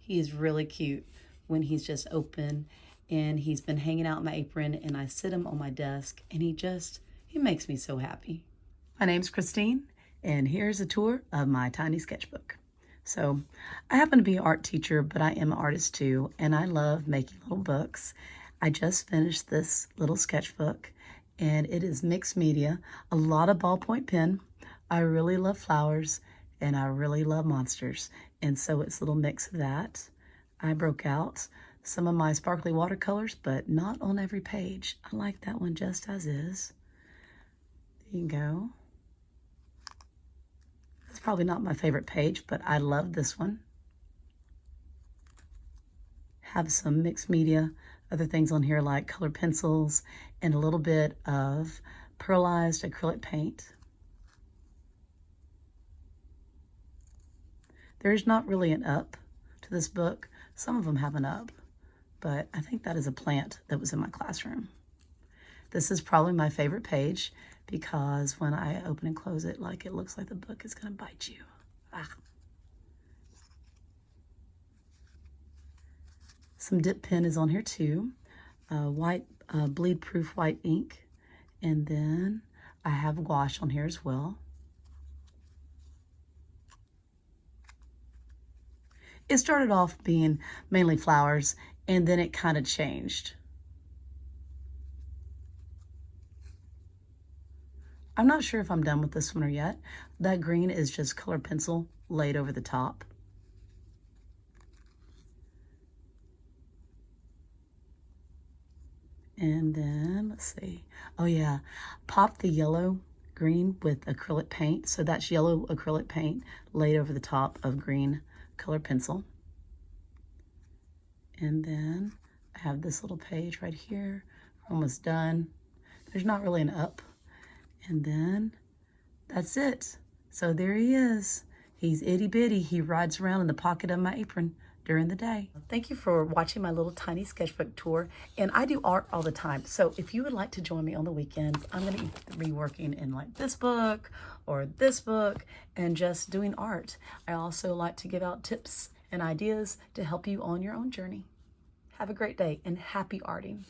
He is really cute when he's just open, and he's been hanging out in my apron, and I sit him on my desk, and he makes me so happy. My name's Christine, and here's a tour of my tiny sketchbook. So I happen to be an art teacher, but I am an artist too, and I love making little books. I just finished this little sketchbook, and it is mixed media, a lot of ballpoint pen. I really love flowers, and I really love monsters, and so it's a little mix of that. I broke out some of my sparkly watercolors, but not on every page. I like that one just as is. There you go. It's probably not my favorite page, but I love this one. Have some mixed media, other things on here like colored pencils and a little bit of pearlized acrylic paint. There's not really an up to this book. Some of them have an up, but I think that is a plant that was in my classroom. This is probably my favorite page because when I open and close it, like, it looks like the book is gonna bite you. Ah. Some dip pen is on here too. White, bleed-proof white ink. And then I have gouache on here as well. It started off being mainly flowers, and then it kind of changed. I'm not sure if I'm done with this one or yet. That green is just colored pencil laid over the top. And then, let's see. Oh yeah, pop the yellow green with acrylic paint. So that's yellow acrylic paint laid over the top of green colored pencil. And then I have this little page right here, almost done. There's not really an up. And then that's it. So there he is. He's itty bitty. He rides around in the pocket of my apron during the day. Thank you for watching my little tiny sketchbook tour. And I do art all the time. So if you would like to join me on the weekends, I'm going to be working in like this book or this book and just doing art. I also like to give out tips and ideas to help you on your own journey. Have a great day and happy arting.